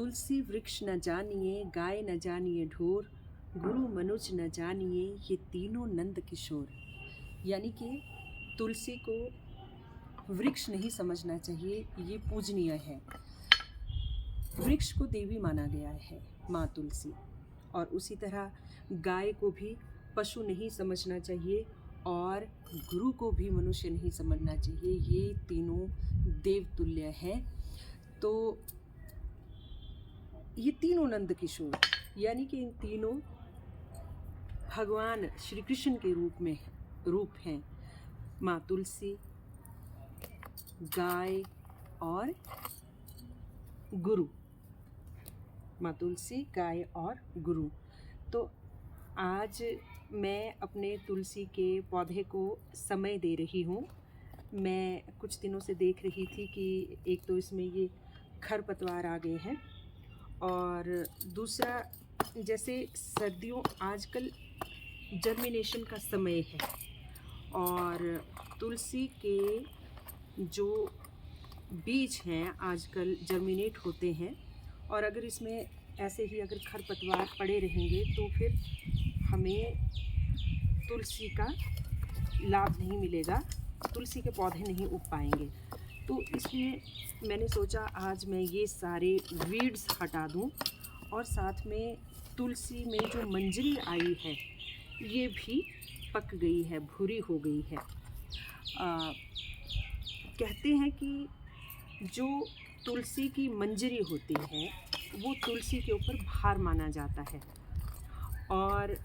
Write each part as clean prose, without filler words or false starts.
तुलसी वृक्ष न जानिए, गाय न जानिए ढोर, गुरु मनुज न जानिए, ये तीनों नंद किशोर। यानी कि तुलसी को वृक्ष नहीं समझना चाहिए, ये पूजनीय है। वृक्ष को देवी माना गया है माँ तुलसी। और उसी तरह गाय को भी पशु नहीं समझना चाहिए और गुरु को भी मनुष्य नहीं समझना चाहिए। ये तीनों देवतुल्य हैं। तो ये तीनों नंद किशोर यानी कि इन तीनों भगवान श्री कृष्ण के रूप हैं। माँ तुलसी, गाय और गुरु। माँ तुलसी, गाय और गुरु। तो आज मैं अपने तुलसी के पौधे को समय दे रही हूँ। मैं कुछ दिनों से देख रही थी कि एक तो इसमें ये खरपतवार आ गए हैं और दूसरा जैसे सर्दियों आजकल जर्मिनेशन का समय है और तुलसी के जो बीज हैं आजकल जर्मिनेट होते हैं और अगर इसमें ऐसे ही अगर खरपतवार पड़े रहेंगे तो फिर हमें तुलसी का लाभ नहीं मिलेगा, तुलसी के पौधे नहीं उग पाएंगे। तो इसलिए मैंने सोचा आज मैं ये सारे वीड्स हटा दूं और साथ में तुलसी में जो मंजरी आई है ये भी पक गई है, भूरी हो गई है। कहते हैं कि जो तुलसी की मंजरी होती है वो तुलसी के ऊपर भार माना जाता है और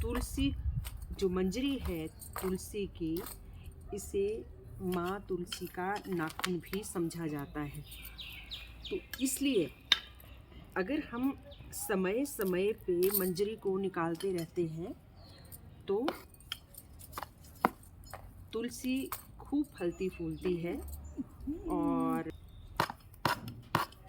तुलसी जो मंजरी है तुलसी की, इसे माँ तुलसी का नाखून भी समझा जाता है। तो इसलिए अगर हम समय समय पे मंजरी को निकालते रहते हैं तो तुलसी खूब फलती फूलती है और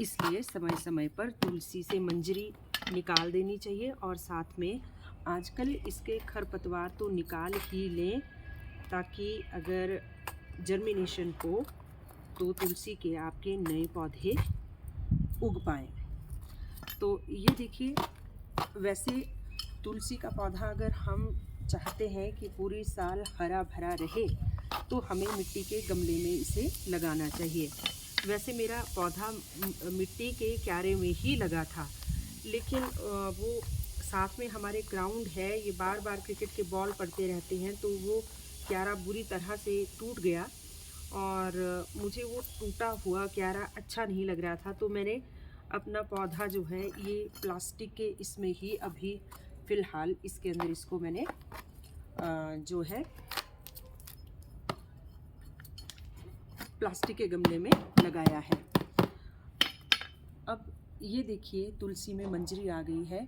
इसलिए समय समय पर तुलसी से मंजरी निकाल देनी चाहिए और साथ में आजकल इसके खरपतवार तो निकाल ही लें ताकि अगर जर्मिनेशन हो तो तुलसी के आपके नए पौधे उग पाएँ। तो ये देखिए, वैसे तुलसी का पौधा अगर हम चाहते हैं कि पूरी साल हरा भरा रहे तो हमें मिट्टी के गमले में इसे लगाना चाहिए। वैसे मेरा पौधा मिट्टी के क्यारे में ही लगा था, लेकिन वो साथ में हमारे ग्राउंड है, ये बार बार क्रिकेट के बॉल पड़ते रहते हैं तो वो क्यारा बुरी तरह से टूट गया और मुझे वो टूटा हुआ क्यारा अच्छा नहीं लग रहा था। तो मैंने अपना पौधा जो है ये प्लास्टिक के इसमें ही अभी फ़िलहाल इसके अंदर इसको मैंने जो है प्लास्टिक के गमले में लगाया है। अब ये देखिए तुलसी में मंजरी आ गई है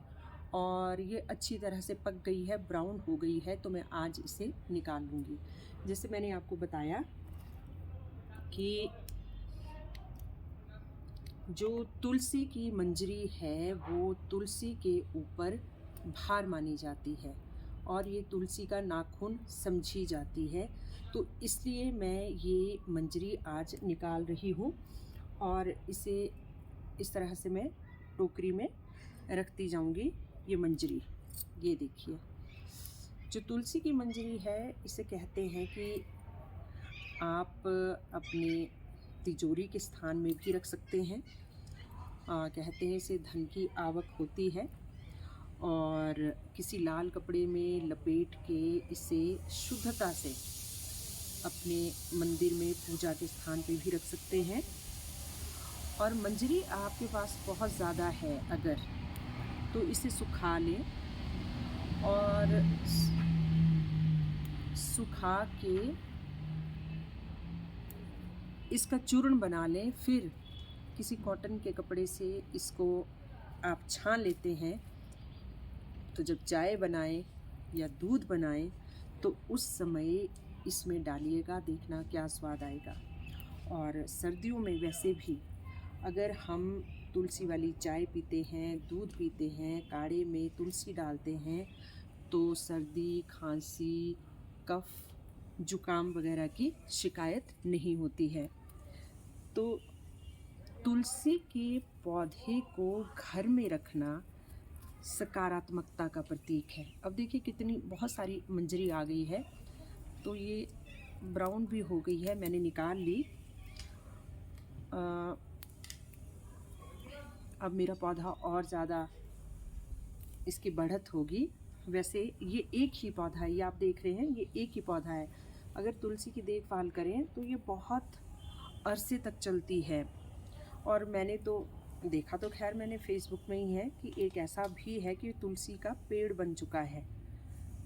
और ये अच्छी तरह से पक गई है, ब्राउन हो गई है। तो मैं आज इसे निकाल लूँगी। जैसे मैंने आपको बताया कि जो तुलसी की मंजरी है वो तुलसी के ऊपर भार मानी जाती है और ये तुलसी का नाखून समझी जाती है। तो इसलिए मैं ये मंजरी आज निकाल रही हूँ और इसे इस तरह से मैं टोकरी में रखती जाऊँगी। ये मंजरी, ये देखिए, जो तुलसी की मंजरी है इसे कहते हैं कि आप अपने तिजोरी के स्थान में भी रख सकते हैं। कहते हैं इसे धन की आवक होती है और किसी लाल कपड़े में लपेट के इसे शुद्धता से अपने मंदिर में पूजा के स्थान पे भी रख सकते हैं। और मंजरी आपके पास बहुत ज़्यादा है अगर, तो इसे सुखा लें और सुखा के इसका चूर्ण बना लें। फिर किसी कॉटन के कपड़े से इसको आप छान लेते हैं तो जब चाय बनाएं या दूध बनाएं तो उस समय इसमें डालिएगा, देखना क्या स्वाद आएगा। और सर्दियों में वैसे भी अगर हम तुलसी वाली चाय पीते हैं, दूध पीते हैं, काढ़े में तुलसी डालते हैं तो सर्दी, खांसी, कफ, जुकाम वगैरह की शिकायत नहीं होती है। तो तुलसी के पौधे को घर में रखना सकारात्मकता का प्रतीक है। अब देखिए कितनी बहुत सारी मंजरी आ गई है, तो ये ब्राउन भी हो गई है, मैंने निकाल ली। अब मेरा पौधा और ज़्यादा इसकी बढ़त होगी। वैसे ये एक ही पौधा है, ये आप देख रहे हैं, ये एक ही पौधा है। अगर तुलसी की देखभाल करें तो ये बहुत अरसे तक चलती है। और मैंने तो देखा, तो खैर मैंने फेसबुक में ही है कि एक ऐसा भी है कि तुलसी का पेड़ बन चुका है।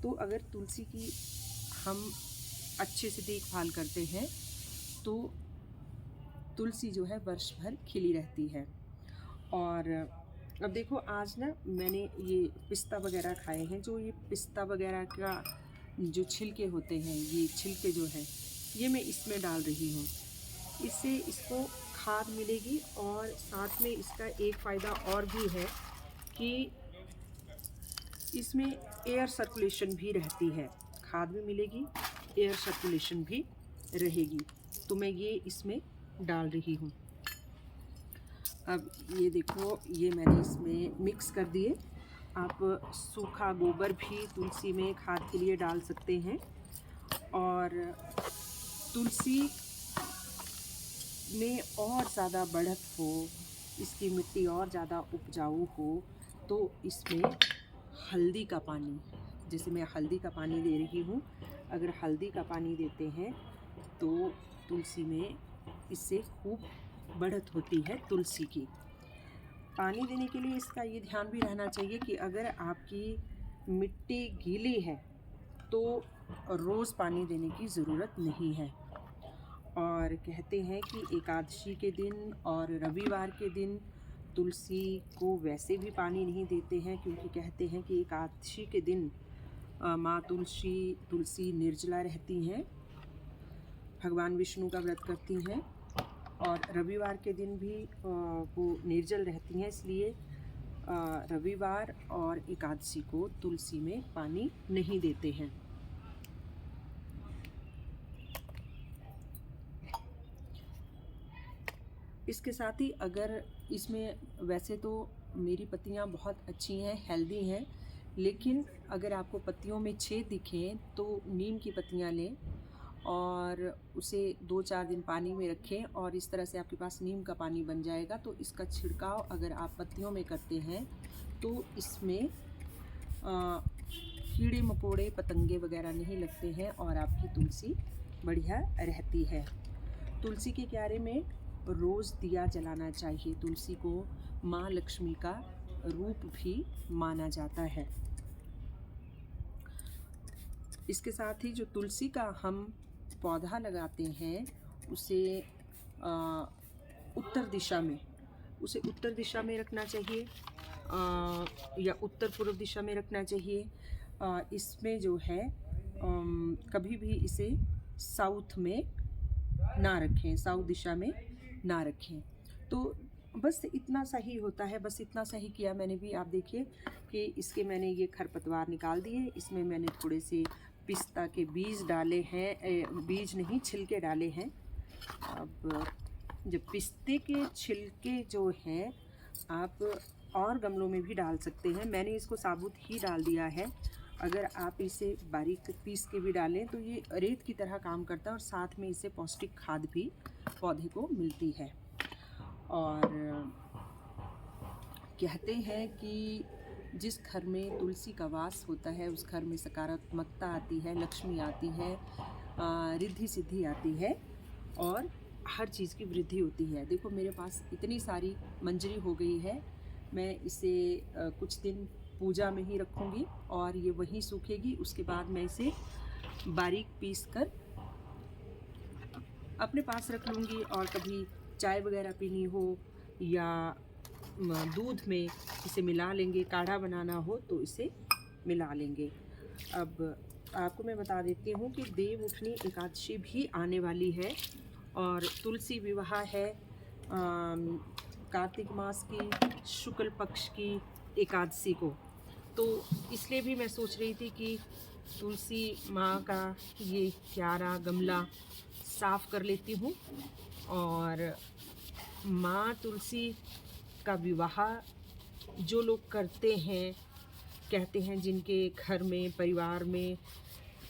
तो अगर तुलसी की हम अच्छे से देखभाल करते हैं तो तुलसी जो है वर्ष भर खिली रहती है। और अब देखो, आज ना मैंने ये पिस्ता वगैरह खाए हैं। जो ये पिस्ता वगैरह का जो छिलके होते हैं, ये छिलके जो है ये मैं इसमें डाल रही हूँ। इससे इसको खाद मिलेगी और साथ में इसका एक फ़ायदा और भी है कि इसमें एयर सर्कुलेशन भी रहती है। खाद भी मिलेगी, एयर सर्कुलेशन भी रहेगी। तो मैं ये इसमें डाल रही हूँ। अब ये देखो, ये मैंने इसमें मिक्स कर दिए। आप सूखा गोबर भी तुलसी में खाद के लिए डाल सकते हैं। और तुलसी में और ज़्यादा बढ़त हो, इसकी मिट्टी और ज़्यादा उपजाऊ हो, तो इसमें हल्दी का पानी, जैसे मैं हल्दी का पानी दे रही हूँ, अगर हल्दी का पानी देते हैं तो तुलसी में इससे खूब बढ़त होती है तुलसी की। पानी देने के लिए इसका ये ध्यान भी रहना चाहिए कि अगर आपकी मिट्टी गीली है तो रोज़ पानी देने की ज़रूरत नहीं है। और कहते हैं कि एकादशी के दिन और रविवार के दिन तुलसी को वैसे भी पानी नहीं देते हैं, क्योंकि कहते हैं कि एकादशी के दिन माँ तुलसी निर्जला रहती हैं, भगवान विष्णु का व्रत करती हैं। और रविवार के दिन भी वो निर्जल रहती हैं, इसलिए रविवार और एकादशी को तुलसी में पानी नहीं देते हैं। इसके साथ ही अगर इसमें, वैसे तो मेरी पत्तियां बहुत अच्छी हैं, हेल्दी हैं, लेकिन अगर आपको पत्तियों में छेद दिखें तो नीम की पत्तियां लें और उसे 2-4 दिन पानी में रखें और इस तरह से आपके पास नीम का पानी बन जाएगा। तो इसका छिड़काव अगर आप पत्तियों में करते हैं तो इसमें कीड़े मकोड़े पतंगे वगैरह नहीं लगते हैं और आपकी तुलसी बढ़िया रहती है। तुलसी के क्यारे में रोज़ दिया जलाना चाहिए। तुलसी को माँ लक्ष्मी का रूप भी माना जाता है। इसके साथ ही जो तुलसी का हम पौधा लगाते हैं उसे उत्तर दिशा में रखना चाहिए या उत्तर पूर्व दिशा में रखना चाहिए। इसमें जो है कभी भी इसे साउथ में ना रखें, साउथ दिशा में ना रखें। तो बस इतना सही होता है, बस इतना सही किया मैंने भी। आप देखिए कि इसके मैंने ये खरपतवार निकाल दिए। इसमें मैंने थोड़े से पिस्ता के बीज डाले हैं, बीज नहीं छिलके डाले हैं। अब जब पिस्ते के छिलके जो हैं आप और गमलों में भी डाल सकते हैं। मैंने इसको साबुत ही डाल दिया है। अगर आप इसे बारीक पीस के भी डालें तो ये रेत की तरह काम करता है और साथ में इससे पौष्टिक खाद भी पौधे को मिलती है। और कहते हैं कि जिस घर में तुलसी का वास होता है उस घर में सकारात्मकता आती है, लक्ष्मी आती है, रिद्धि सिद्धि आती है और हर चीज़ की वृद्धि होती है। देखो मेरे पास इतनी सारी मंजरी हो गई है। मैं इसे कुछ दिन पूजा में ही रखूँगी और ये वहीं सूखेगी। उसके बाद मैं इसे बारीक पीस कर अपने पास रख लूँगी और कभी चाय वगैरह पीनी हो या दूध में इसे मिला लेंगे, काढ़ा बनाना हो तो इसे मिला लेंगे। अब आपको मैं बता देती हूँ कि देव उठनी एकादशी भी आने वाली है और तुलसी विवाह है कार्तिक मास की शुक्ल पक्ष की एकादशी को। तो इसलिए भी मैं सोच रही थी कि तुलसी माँ का ये क्यारा गमला साफ़ कर लेती हूँ और माँ तुलसी का विवाह जो लोग करते हैं, कहते हैं जिनके घर में, परिवार में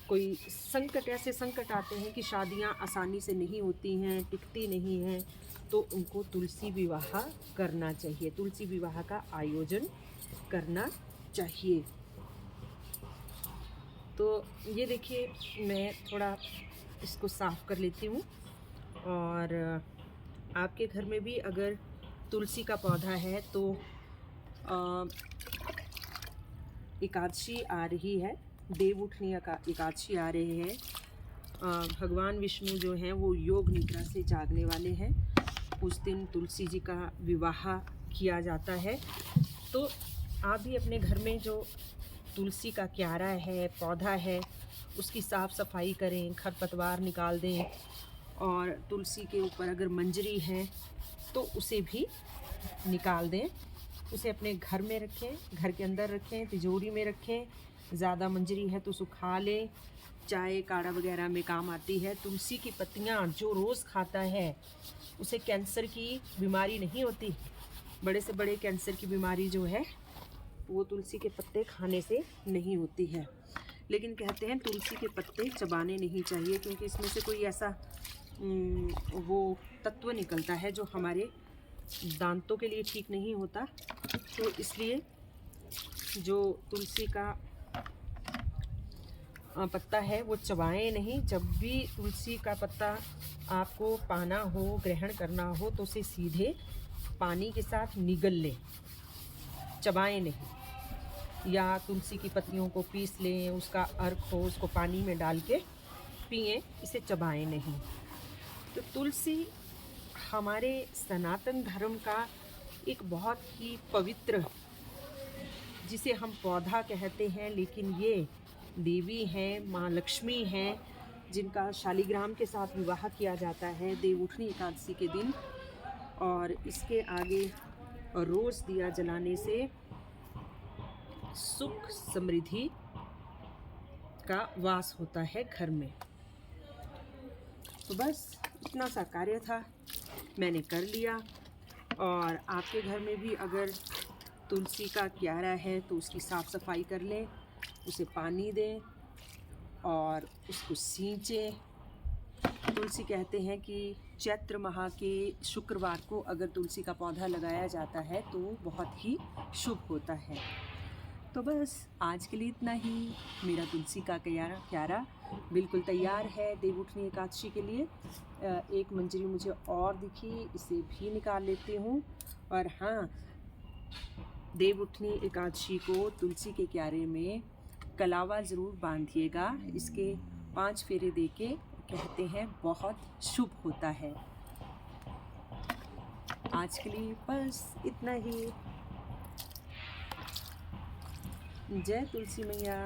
कोई संकट, ऐसे संकट आते हैं कि शादियां आसानी से नहीं होती हैं, टिकती नहीं हैं, तो उनको तुलसी विवाह करना चाहिए, तुलसी विवाह का आयोजन करना चाहिए। तो ये देखिए, मैं थोड़ा इसको साफ़ कर लेती हूँ। और आपके घर में भी अगर तुलसी का पौधा है तो एकादशी आ रही है, देव उठनी एकादशी आ रही है। भगवान विष्णु जो हैं वो योग निद्रा से जागने वाले हैं। उस दिन तुलसी जी का विवाह किया जाता है। तो आप भी अपने घर में जो तुलसी का क्यारा है, पौधा है, उसकी साफ़ सफाई करें, खरपतवार निकाल दें। और तुलसी के ऊपर अगर मंजरी है तो उसे भी निकाल दें, उसे अपने घर में रखें, घर के अंदर रखें, तिजोरी में रखें। ज़्यादा मंजरी है तो सुखा लें, चाय काढ़ा वगैरह में काम आती है। तुलसी की पत्तियाँ जो रोज़ खाता है उसे कैंसर की बीमारी नहीं होती। बड़े से बड़े कैंसर की बीमारी जो है वो तुलसी के पत्ते खाने से नहीं होती है। लेकिन कहते हैं तुलसी के पत्ते चबाने नहीं चाहिए, क्योंकि इसमें से कोई ऐसा वो तत्व निकलता है जो हमारे दांतों के लिए ठीक नहीं होता। तो इसलिए जो तुलसी का पत्ता है वो चबाएं नहीं। जब भी तुलसी का पत्ता आपको पाना हो, ग्रहण करना हो, तो उसे सीधे पानी के साथ निगल लें, चबाएं नहीं। या तुलसी की पत्तियों को पीस लें, उसका अर्क हो उसको पानी में डाल के पिएं, इसे चबाएं नहीं। तो तुलसी हमारे सनातन धर्म का एक बहुत ही पवित्र, जिसे हम पौधा कहते हैं, लेकिन ये देवी हैं, माँ लक्ष्मी हैं, जिनका शालिग्राम के साथ विवाह किया जाता है देवउठनी एकादशी के दिन। और इसके आगे रोज़ दिया जलाने से सुख समृद्धि का वास होता है घर में। तो बस इतना सा कार्य था, मैंने कर लिया। और आपके घर में भी अगर तुलसी का क्यारा है तो उसकी साफ़ सफाई कर लें, उसे पानी दें और उसको सींचें। तुलसी कहते हैं कि चैत्र माह के शुक्रवार को अगर तुलसी का पौधा लगाया जाता है तो बहुत ही शुभ होता है। तो बस आज के लिए इतना ही। मेरा तुलसी का क्यारा बिल्कुल तैयार है देवउठनी एकादशी के लिए। एक मंजरी मुझे और दिखी, इसे भी निकाल लेती हूँ। और हाँ, देवउठनी एकादशी को तुलसी के क्यारे में कलावा ज़रूर बांधिएगा। इसके 5 फेरे देके कहते हैं बहुत शुभ होता है। आज के लिए बस इतना ही। जय तुलसी मैया।